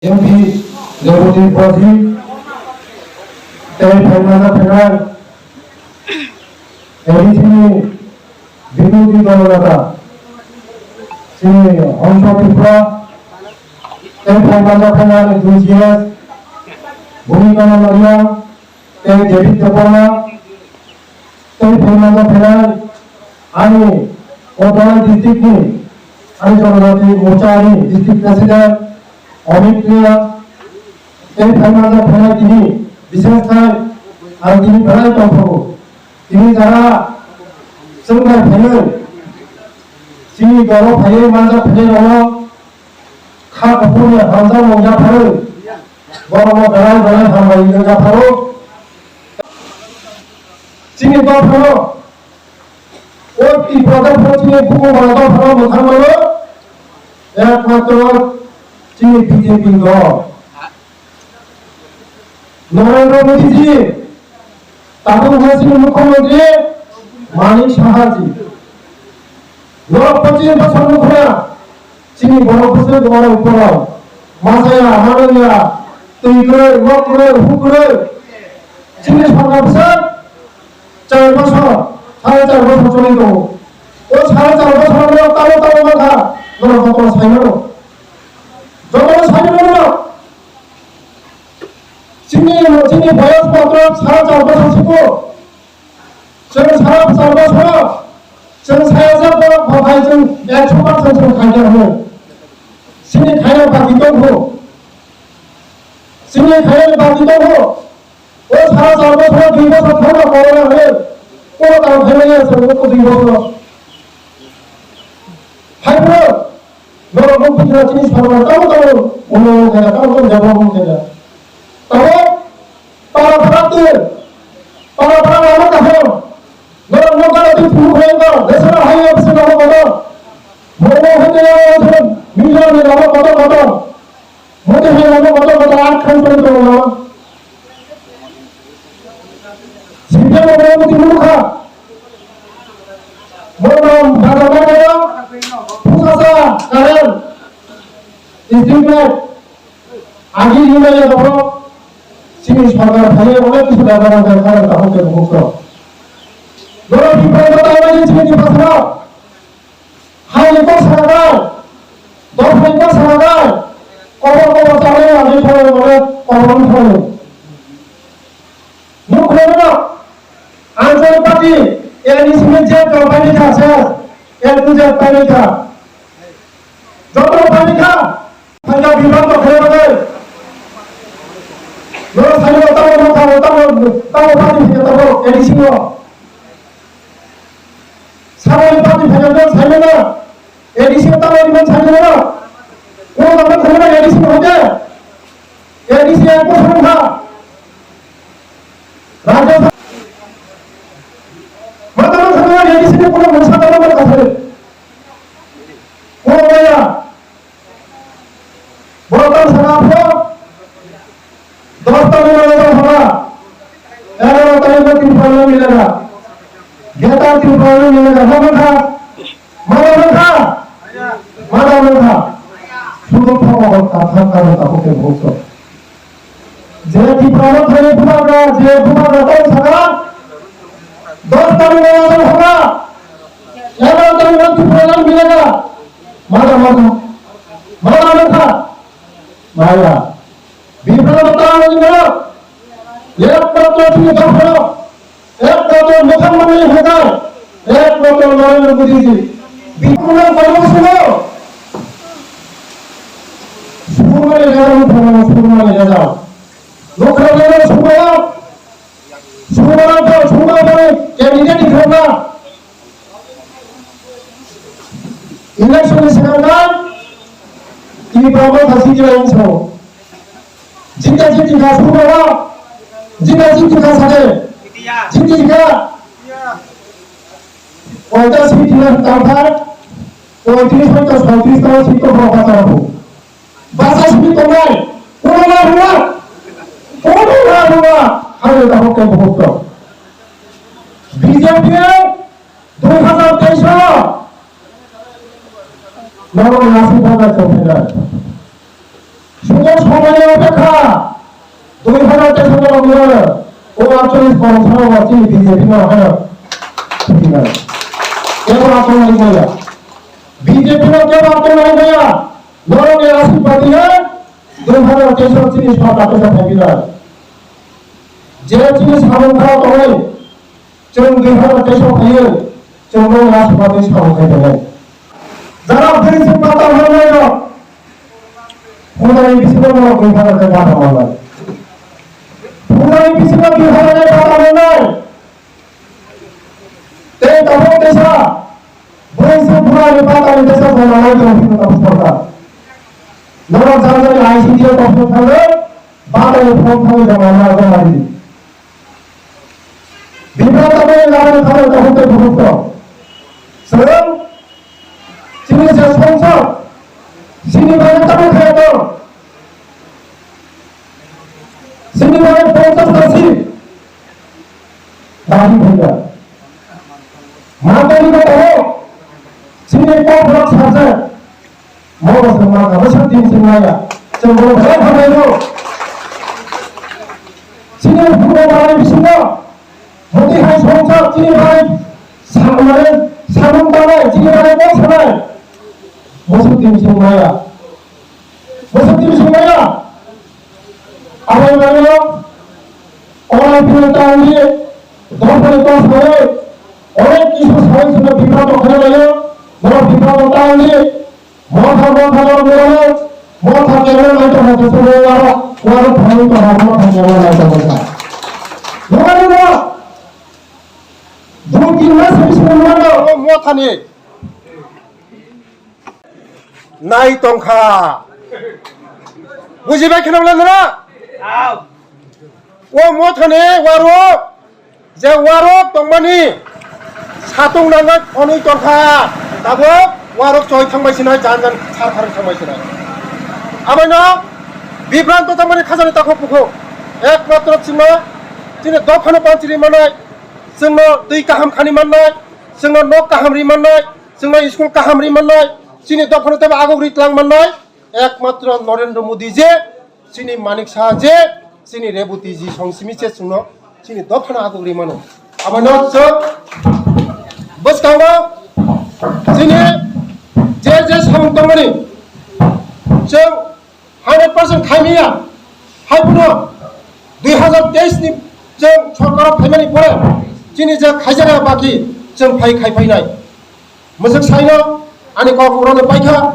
MP Jagadish বাজি এই ফেরমানা ফেরার এডিসিনি বিরোধী দলনেতা শ্রী হংস ত্রিপুরা এই ফেরমানা ফেরার দুজিএস ভূমিকা মারিয়া এই ডেভিড দেবনা এই ফেরমানা ফেরার আমি কোটলা ডিস্ট্রিক্ট আমি জনজাতি মোর্চা আমি ডিস্ট্রিক্ট প্রেসিডেন্ট অমিত প্রিয়া এই ফেরমানা ফেরার তিনি বিশেষ করে আর তিনি বেড়াই তথ্য তিনি যারা सोलोंथाइ फैयो जोंनि बर' फैयो मानजा फैयो दङ खा खफुरनि हानजा रंजाफारो बर' बेराय बेराय हामबाय रंजाफारो जोंनि दावफोराव ओइ प्रदानफोर जोंनि बुहुमाव दावफोराव मोखांबायो एकमात्र जोंनि बिजेपि दल नरेंद्र मोदी जी तामिलनाडु मुख्यमंत्री मानिक साहाजी नरक पचिन बছর मुखरा जोंनि बर'फोरजों दङ उपराव मासाया हानाया दैग्रै मग्रै हुग्रै जोंनि सरकारफोरजों 4 বছর 4.5 বছর চলে दङ ও 4.5 বছরের তাও তাও মাথা নরক কত সাইনো যত সাইনো जोंनि बयस मात्र 4.5 बोसोरसोखौ जों 4.5 बोसोराव जों 1000 भावहाय जों 100% जों खायनो जोंनि खायनो बाकी दङ जोंनि खायनो बाकी दङ ओ 4.5 बोसोराव 2 बोसोर थांना बर'नानै कोन दाव खायनो जों 2 बोसोर हायबो नरक फैना जोंनि सरकार दाव दाव उनाव खायना दाव दाव जाबाव खायना तावा para lama kahon nor nokara tu fu khoyga desara haiya bise lama kodo mono hote lama million ni lama kodo mote hai lama kodo 8 khan pore to lama sinja mo moti mukha mono bada bada pusasa karen district agi himaya dobro जोंनि सरकार थायो अनेक किछु दाबाना दरकार ताहके मुक्त नरक बिफायबा जोंनि बाथ्रा हायको सागाय दफायको सागाय कबर जाने आनि फराय माने कबरन फराय मुखरना आंजन पार्टी एनि सिमे जे कम्पानी का से एल तुजे पानी का जतो पानी का फायदा विभाग तो खरे नरक साइनो ताव पार्टी फैनो एडिसिनो साराय पार्टी फैनो साइनो एडिसिनो ताव एडिमन साइनो ओ नम्बर साइनो एडिसिनो होते एडिसिनो को संखा राज्य मतलब साइनो एडिसिनो को मनसा ताव मत काथे ओ गया बोलता सनाफो दोस्तों मिलेगा होगा एरो तालिबान की प्रॉब्लम मिलेगा गेटा की प्रॉब्लम मिलेगा माना था शुरू होगा कथा करता होके बहुत जे की प्रॉब्लम है बुबागा जे बुबागा तो सगा दोस्तों मिलेगा होगा एरो तालिबान की प्रॉब्लम मिलेगा माना था माया विप्लव बताओ इनको एक तो ठीक है एक तो मुख्यमंत्री होगा एक तो नरेंद्र मोदी जी विप्लव बोलो सुनो सुमने ले जाओ लोकसभा में सुनो कैंडिडेट होगा इलेक्शन से करना ये प्रॉब्लम हंसी की लाइन से जिंदा का सुबह जिंदा का साथे जिंदा ओटा सीट ना ताफा 35 का 37 का सीट को बाबा ताबो बासा सीट तो नहीं कोना हुआ हरे दाहो के बहुत बीजेपी 2023 नरक नासी भागा चौथेगा শুধু সময়ের অপেক্ষা 2000 সালে 48% চিনি বিজেপি না হয় কেবল আপনার গয়া বিজেপি না কেবল আপনার গয়া নরকে আশীর্বাদ দিয়ে 2063 চিনি সরকার থাকি না যে চিনি সামন খাওয়া তবে जों 2023 फैयो जोंनो राष्ट्रपति सामखाय दङ যারা ফেরিসে পাতা হলো ফুলানি বিসিবো 2000 টাকা মানলাম ফুলানি বিসিবো 2000 টাকা মানলাম তে তখন দেশা ফেরিসে ফুলানি পাতা দেশা মানলাম তো সরকার নরম জানজানি আইসিটি তখন থাকলে বাতালে ফোন থাকলে জমা জমা দিই বিভাগে লাগানো খাবার তখন ভুক্ত স্বয়ং চিনি যে সংসদ চিনি বাজার তবে খায় তো চিনি বাজার 50 সিট দাবি হইয়া মাতারি তো চিনি কম ব্লক সাজে মগজ মা গাবসা দিন চিনায়া जों বড় ভাই ভাইলো চিনি পুরো বাড়ি বিশুদ্ধ মতি হাই সংসদ চিনি ভাই মানে সামন বানায় চিনি ভাই বসায় মুসলিম সিংহায়া আবার বানালো অনেক বিরোধতা নিয়ে দরবারে দশ করে অনেক কিছু সহিংস বিভাগ ওখানে গেল বড় বিভাগতা নিয়ে মাথা কেমন লাইট হচ্ছে শুরু আরো ভালো তো হবে মাথা কেমন লাইট হচ্ছে দোকানে না 2-3 মাস বেশি মনে মাথা নিয়ে নাই তংখা বুঝিবা কেন বলেন না ও মাথানে ওয়ারো যে ওয়ারো তংমানি সাতং নাঙ্গা অनै তংখা দাবो ওয়ারো চয় थांबायसिना जान सारखार थांबायसिना आमायनो बिभ्रांत तंमानि खाजानि ताखौ पुखौ एकमात्र चिन्ह दिनै दफानो पान्सिरि मानाय जोंनो दै गाहाम खानि माननाय जोंनो न' गाहामरि माननाय जोंनो स्कुल गाहामरि माननाय चिनी दफानो तब आगोरि तलां माननाय एकमात्र नरेंद्र मोदी जे चिनी मानिक शाह जे चिनी रेवती जी संसिमी जे जोंनो चिनी दफानो आगोरि मानो आमायनो जों बसकांगो चिनी जे सामं तंमानि जों 100% खायमिया हायपुनो 2023 नि जों सरकाराव फायमानि परे चिनी जे खायजाना बाकी जों फाय खायफायनाय मोजों साइनो आनि क'क्राझार बायखा